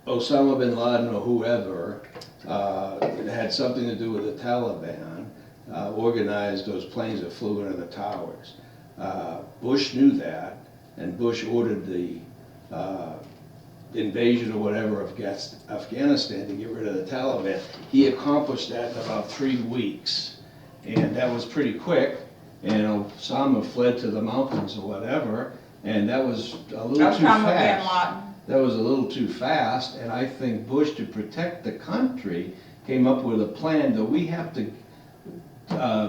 Osama bin Laden or whoever had something to do with the Taliban. organized those planes that flew into the towers. Bush knew that, and Bush ordered the invasion or whatever of Afghanistan to get rid of the Taliban. He accomplished that in about 3 weeks, and that was pretty quick. And Osama fled to the mountains or whatever, and that was a little too Osama bin fast. Laden. That was a little too fast, and I think Bush, to protect the country, came up with a plan that we have to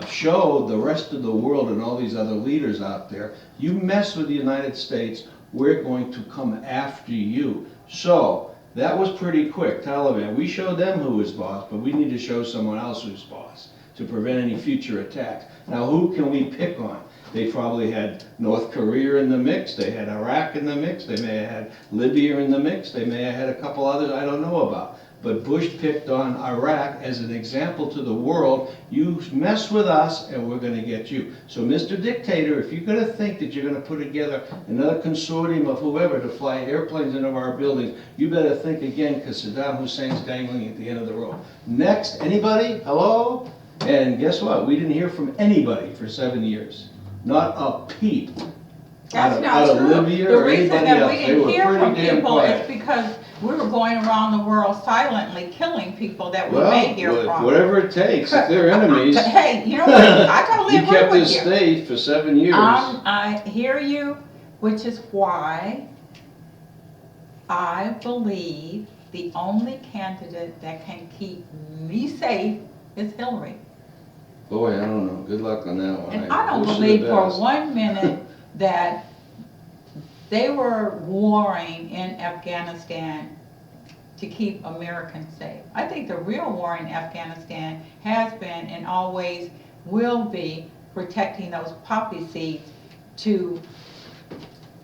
show the rest of the world and all these other leaders out there, you mess with the United States, we're going to come after you. So, that was pretty quick. Taliban, we showed them who was boss, but we need to show someone else who's boss to prevent any future attacks. Now, who can we pick on? They probably had North Korea in the mix, they had Iraq in the mix, they may have had Libya in the mix, they may have had a couple others I don't know about. But Bush picked on Iraq as an example to the world. You mess with us and we're going to get you. So Mr. Dictator, if you're going to think that you're going to put together another consortium of whoever to fly airplanes into our buildings, you better think again, because Saddam Hussein's dangling at the end of the rope. Next, anybody? Hello? And guess what? We didn't hear from anybody for 7 years. Not a peep. That's out not of true. Libya The or reason anybody that else. we They didn't were hear pretty from damn people quiet. is because we were going around the world silently killing people that we Well, may hear from. whatever it takes. If they're enemies, Hey, you know what? I totally you agree kept with us you. safe for 7 years. I hear you, which is why I believe the only candidate that can keep me safe is Hillary. Boy, I don't know. Good luck on that one. And I don't wish you believe the for best. 1 minute that they were warring in Afghanistan to keep Americans safe. I think the real war in Afghanistan has been and always will be protecting those poppy seeds to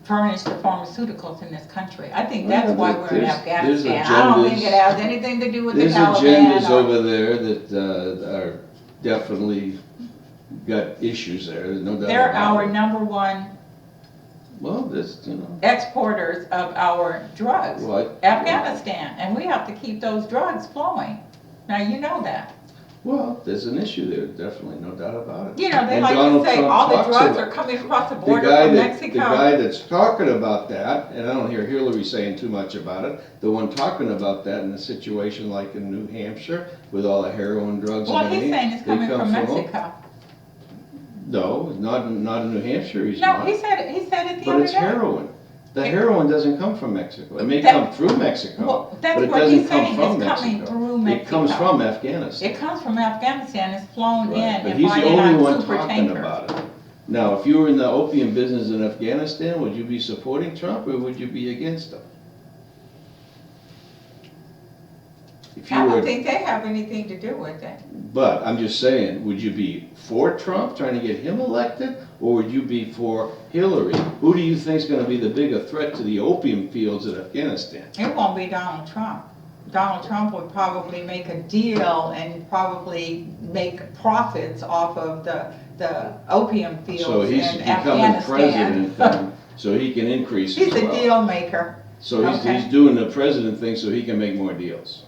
furnish the pharmaceuticals in this country. I think that's why we're in there's Afghanistan. I don't think it has anything to do with the There's Taliban. agendas over there that are definitely got issues there. There's no doubt They're about our it. number one Well, this, you know. exporters of our drugs, Well, Afghanistan, and we have to keep those drugs flowing. Now, you know that. Well, there's an issue there, definitely, no doubt about it. You know, they And like Donald to say Trump all the talks drugs about- are coming across the The border guy from that, Mexico. the guy that's talking about that, and I don't hear Hillary saying too much about it, the one talking about that in a situation like in New Hampshire with all the heroin drugs Well, and he's everything. saying it's they coming come from Mexico. No, not in New Hampshire, he's No, not. he said it the But other it's day. heroin. The It- heroin doesn't come from Mexico. It may That- come through Mexico, Well, that's but it what he's doesn't come saying, from it's coming Mexico. through Mexico. It comes from Afghanistan. It comes from Afghanistan, it's flown Right, in but and he's the landed only on one super talking tankers. about it. Now, if you were in the opium business in Afghanistan, would you be supporting Trump or would you be against him? If you I were, don't think they have anything to do with it. but I'm just saying, would you be for Trump, trying to get him elected, or would you be for Hillary? Who do you think is going to be the bigger threat to the opium fields in Afghanistan? It won't be Donald Trump. Donald Trump would probably make a deal and probably make profits off of the opium So fields he's in becoming Afghanistan. president then, so he can increase as He's a well. deal maker. So Okay. he's doing the president thing so he can make more deals.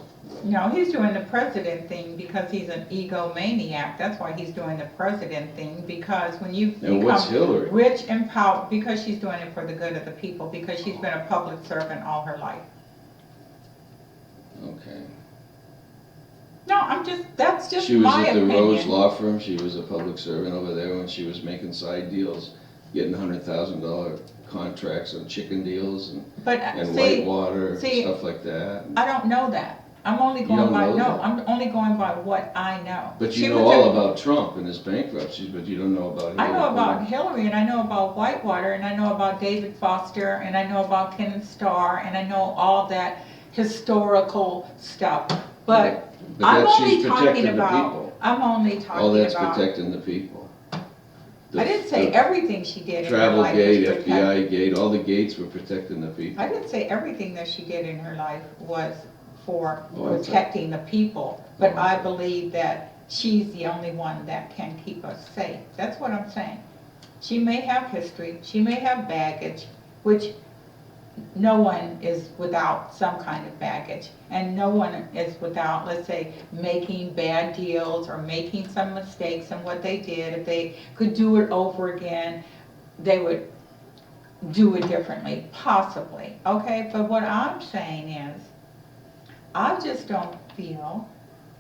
No, he's doing the president thing because he's an egomaniac. That's why he's doing the president thing, because when you And what's become Hillary? rich and powerful, because she's doing it for the good of the people, because she's been a public servant all her life. Okay. No, that's just She was my at the Rose opinion. Law Firm, she was a public servant over there when she was making side deals, getting $100,000 contracts on chicken deals and But see, Whitewater, see, stuff like that. I don't know that. I'm only going don't by, know no, that? I'm only going by what I know. But She you know was all a- about Trump and his bankruptcies, but you don't know about Hillary. I know about Hillary, and I know about Whitewater, and I know about David Foster, and I know about Kenneth Starr, and I know all that historical stuff. But But I'm that's, only she's talking protecting the about, people. I'm only All talking that's about, protecting the people. I didn't say The everything she did in her Travel life gate, was protect. FBI gate, all the gates were protecting the people. I didn't say everything that she did in her life was for Oh, I thought- protecting the people, but Oh, I okay. believe that she's the only one that can keep us safe. That's what I'm saying. She may have history, she may have baggage, which no one is without some kind of baggage, and no one is without, let's say, making bad deals or making some mistakes in what they did. If they could do it over again, they would do it differently, possibly, okay? But what I'm saying is, I just don't feel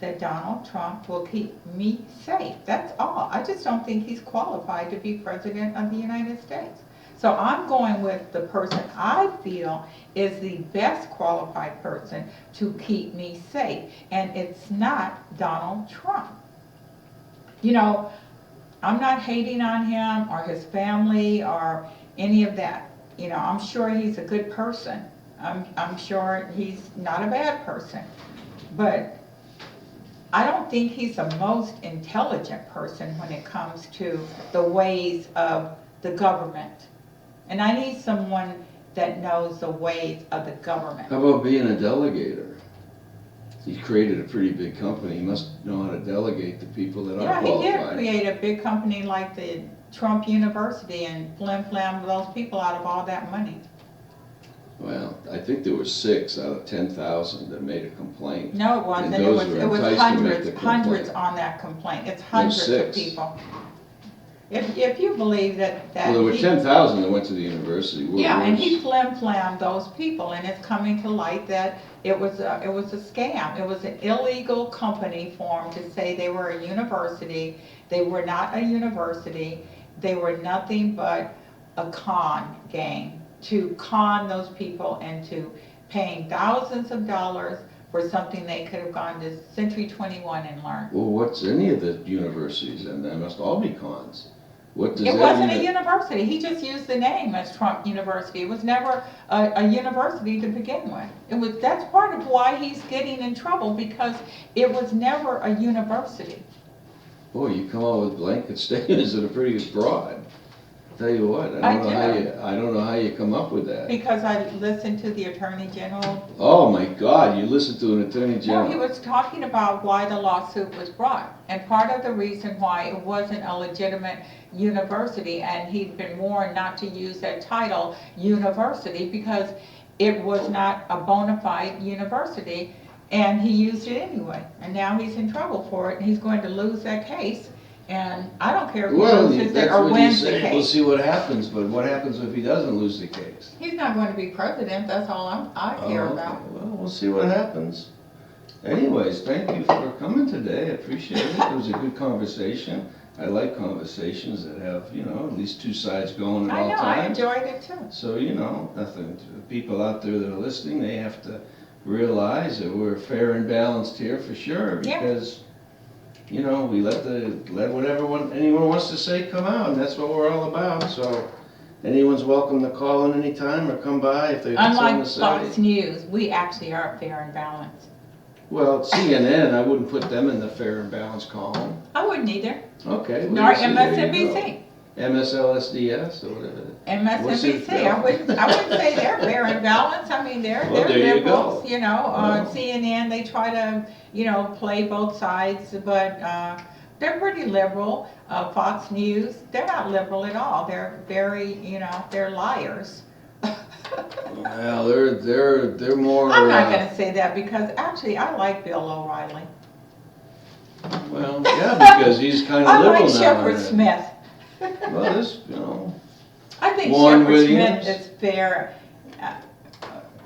that Donald Trump will keep me safe. That's all. I just don't think he's qualified to be president of the United States. So I'm going with the person I feel is the best qualified person to keep me safe. And it's not Donald Trump. You know, I'm not hating on him or his family or any of that. You know, I'm sure he's a good person. I'm sure he's not a bad person. But I don't think he's the most intelligent person when it comes to the ways of the government. And I need someone that knows the ways of the government. How about being a delegator? He's created a pretty big company. He must know how to delegate to people that are qualified. Yeah, he did create a big company like the Trump University and flim-flam those people out of all that money. Well, I think there were 6 out of 10,000 that made a complaint. No, it wasn't. And those were It was enticed to make the hundreds complaint. on that complaint. It's hundreds of 6. people. If you believe that Well, there were 10,000 that went to the university. Yeah, and he flim-flammed those people, and it's coming to light that it was a scam. It was an illegal company formed to say they were a university. They were not a university. They were nothing but a con gang to con those people into paying thousands of dollars for something they could have gone to Century 21 and learned. Well, what's any of the universities, and they must all be cons. What does It that wasn't even- a university. He just used the name as Trump University. It was never a university to begin with. That's part of why he's getting in trouble, because it was never a university. Boy, you come out with blanket statements that are pretty broad. Tell you what, I don't know how you come up with that. Because I listened to the Attorney General. Oh my God, you listened to an Attorney General. No, he was talking about why the lawsuit was brought. And part of the reason why it wasn't a legitimate university, and he'd been warned not to use that title, university, because it was not a bona fide university, and he used it anyway. And now he's in trouble for it, and he's going to lose that case. And I don't care if he loses it or wins the case. We'll see what happens, but what happens if he doesn't lose the case? He's not going to be president, that's all I care Okay. about. Well, we'll see what happens. Anyways, thank you for coming today, I appreciate it. It was a good conversation. I like conversations that have, at least 2 sides going at all I times. enjoyed it too. So, nothing, people out there that are listening, they have to realize that we're fair and balanced here for sure, Yeah. because we let whatever anyone wants to say come out, and that's what we're all about. So anyone's welcome to call in any time or come by if they have something to say. Unlike Fox News, we actually are fair and balanced. Well, CNN, I wouldn't put them in the fair and balanced column. I wouldn't either. Okay. well, Nor there you MSNBC. go. MSLSDS or whatever. What's it, MSNBC, Phil? I wouldn't say they're fair and balanced. I mean, they're Well, there you liberals, go. on CNN, they try to, play both sides, but, they're pretty liberal. Fox News, they're not liberal at all. They're very, they're liars. Well, they're more. I'm not gonna say that because actually I like Bill O'Reilly. Well, yeah, because he's kind of I liberal like now. Shepard Smith. Well, this, I think Warren Shepard Williams. Smith is fair.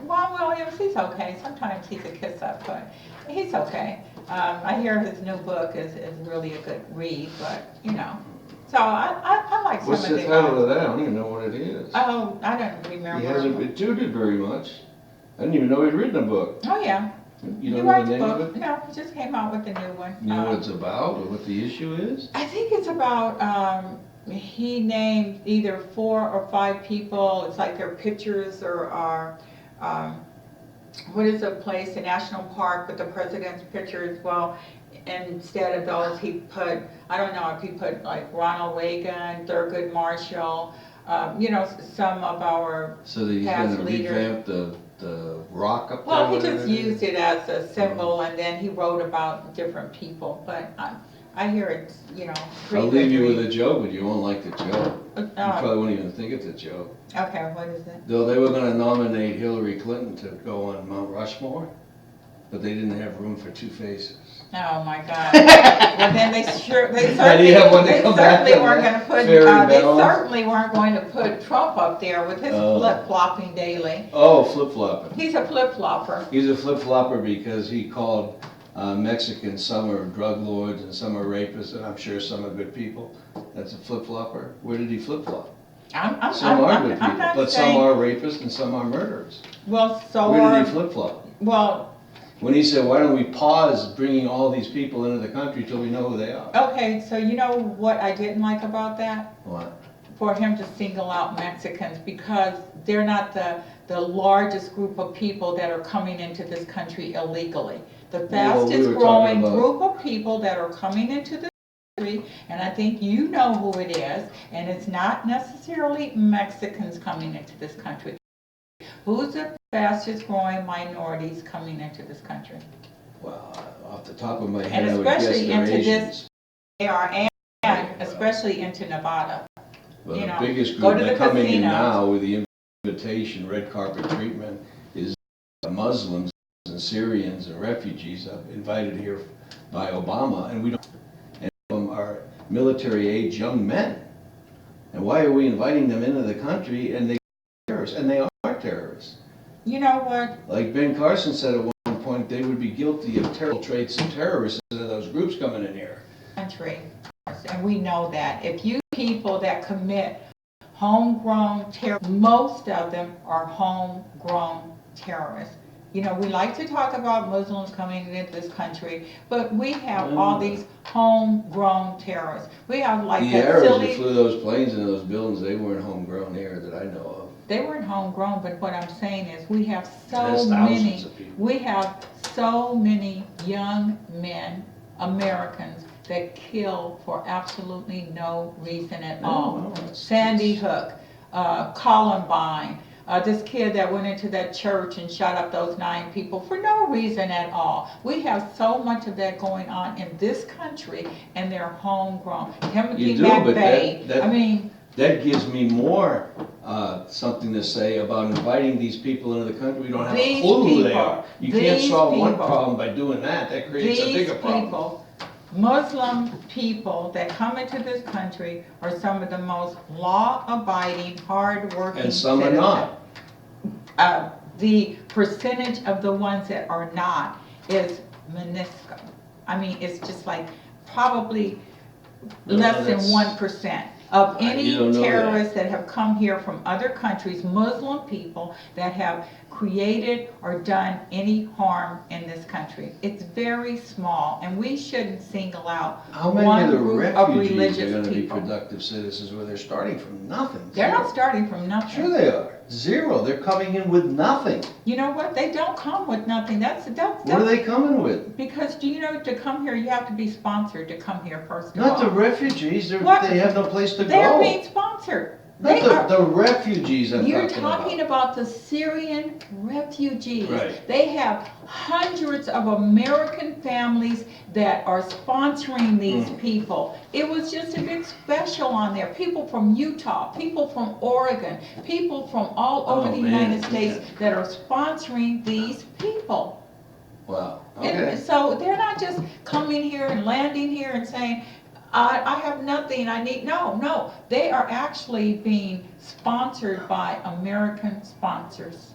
Juan Williams, he's okay. Sometimes he's a kiss up, but he's okay. I hear his new book is really a good read, but So I like some what's of the the title guys. of that? I don't even know what it is. Oh, I don't remember. He hasn't been tutored very much. I didn't even know he'd written a book. Oh, yeah. You He don't know writes the name of books. it? No, he just came out with a new one. You know what it's about or what the issue is? I think it's about, he named either 4 or 5 people, it's like their pictures or what is the place, the national park with the president's pictures? Well, instead of those, he put, I don't know if he put like Ronald Reagan, Thurgood Marshall, some of our So that he's past gonna leaders. revamp the rock up there? Well, he whatever just it is? used it as a symbol, and then he wrote about different people, but I hear it's, you know, I'll pretty leave you good with a joke, but you won't like the joke. You Uh, probably won't even think it's a joke. Okay, what is it? Though they were gonna nominate Hillary Clinton to go on Mount Rushmore, but they didn't have room for two faces. Oh, my God. Well, then they certainly, have one to they come back certainly to weren't that? gonna put, Fairy they balance? certainly weren't going to put Trump up there with his Oh. flip-flopping daily. Oh, flip-flopper. He's a flip-flopper. He's a flip-flopper because he called Mexicans, some are drug lords and some are rapists, and I'm sure some are good people. That's a flip-flopper. Where did he flip-flop? Some are good people, not but some saying, are rapists and some are murderers. well, so Where are, did he flip-flop? well, When he said, why don't we pause bringing all these people into the country till we know who they are? okay, so you know what I didn't like about that? What? For him to single out Mexicans, because they're not the largest group of people that are coming into this country illegally. The Well, we fastest were talking growing about- group of people that are coming into the country, and I think you know who it is, and it's not necessarily Mexicans coming into this country. Who's the fastest growing minorities coming into this country? Well, off the top of my And head, I would guess especially they're into this- Asians. They are, and especially into Nevada. Well, you the know, biggest go group to that the coming in casinos. now with the invitation, red carpet treatment, is Muslims and Syrians and refugees invited here by Obama, and we don't, and some of them are military-age young men. And why are we inviting them into the country and they are terrorists? And they are terrorists. You know what? Like Ben Carson said at one point, they would be guilty of terrible traits of terrorists instead of those groups coming in here. Country, and we know that. If you people that commit homegrown terror, most of them are homegrown terrorists. You know, we like to talk about Muslims coming into this country, but we have all these homegrown terrorists. We have like The that Arabs that silly, flew those planes into those buildings, they weren't homegrown here that I know of. they weren't homegrown, but what I'm saying is we have There's so thousands many, of people. we have so many young men, Americans, that kill for absolutely no reason at all. No, it's- Sandy Hook, Columbine, this kid that went into that church and shot up those 9 people for no reason at all. We have so much of that going on in this country, and they're homegrown. Timothy You do, but McVeigh, that- I mean, That gives me more something to say about inviting these people into the country. We don't have a These clue who they people, are. You can't these solve one people, problem by doing that. That creates a these bigger problem. people, Muslim people that come into this country are some of the most law-abiding, hard-working And some are citizens. not. The percentage of the ones that are not is minuscule. I mean, it's just like probably No, less than that's- 1% of You any don't know that. terrorists that have come here from other countries, Muslim people that have created or done any harm in this country. It's very small, and we shouldn't single out How many one of the group of refugees are religious gonna be people. productive citizens where they're starting from nothing? They're not Zero. starting from nothing. Sure they are. Zero. They're coming in with nothing. You know what? They don't come with nothing. That's What are they coming with? because, do you know, to come here, you have to be sponsored to come here first of Not the all. refugees. What? They have no place to They're go. being sponsored. They are. Not the refugees I'm You're talking talking about the Syrian refugees. Right. They have hundreds of American families that are sponsoring these people. It was just a big special on there. People from Utah, people from Oregon, people from all over Oh, the man, United States yeah. that are sponsoring these people. Wow. And Okay. so they're not just coming here and landing here and saying, I have nothing, I need, no, they are actually being sponsored by American sponsors.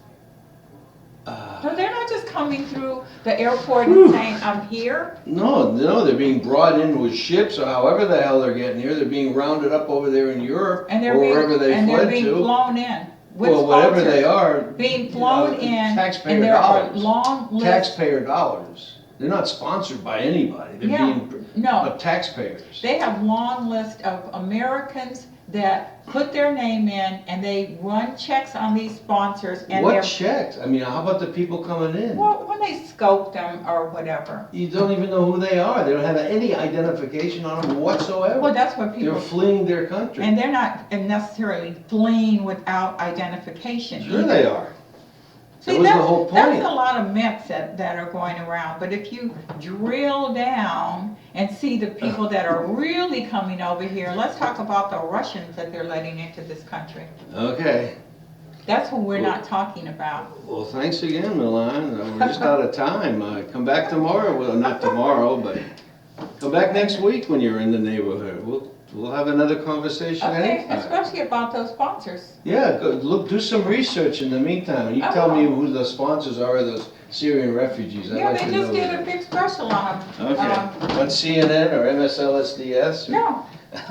So they're not just coming through the airport and saying, I'm here. No, they're being brought in with ships or however the hell they're getting here. They're being rounded up over there in Europe And they're or being, wherever they and they're fled being to. flown in with Well, whatever sponsors. they are. Being flown in, taxpayer and there are dollars. long lists. Taxpayer dollars. They're not sponsored by anybody. They're Yeah, being no. taxpayers. They have long list of Americans that put their name in, and they run checks on these sponsors, and What they're, checks? I mean, how about the people coming in? well, when they scope them or whatever. You don't even know who they are. They don't have any identification on them whatsoever. Well, that's what They're people, fleeing their country. and they're not necessarily fleeing without identification. Sure either. they are. See, was the whole That's point. a lot of myths that are going around, but if you drill down and see the people that are really coming over here, let's talk about the Russians that they're letting into this country. Okay. That's who we're not talking about. Well, thanks again, Milan. We're just out of time. Come back tomorrow. Well, not tomorrow, but come back next week when you're in the neighborhood. We'll have another conversation Okay, anytime. especially about those sponsors. Yeah, look, do some research in the meantime. And you tell me who the sponsors are of those Syrian refugees. I'd Yeah, like they to just know did that. a big special on them. Okay. On CNN or MSLSDS? No,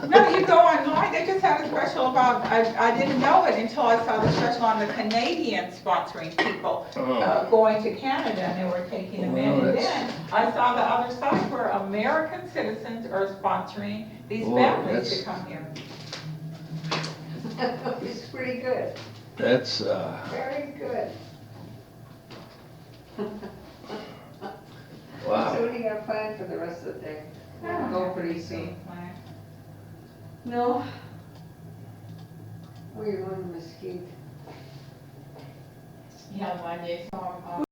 no, you go online, they just had a special about, I didn't know it until I saw the special on the Canadians sponsoring people going to Canada, and they were taking them in. Well, And that's- then I saw the other side where American citizens are sponsoring these Boy, families that's- to come here. It's pretty good, That's, very good. wow. So what do you got planned for the rest of the day? Go pretty soon. No. Where you going to Mesquite? Yeah, Monday, so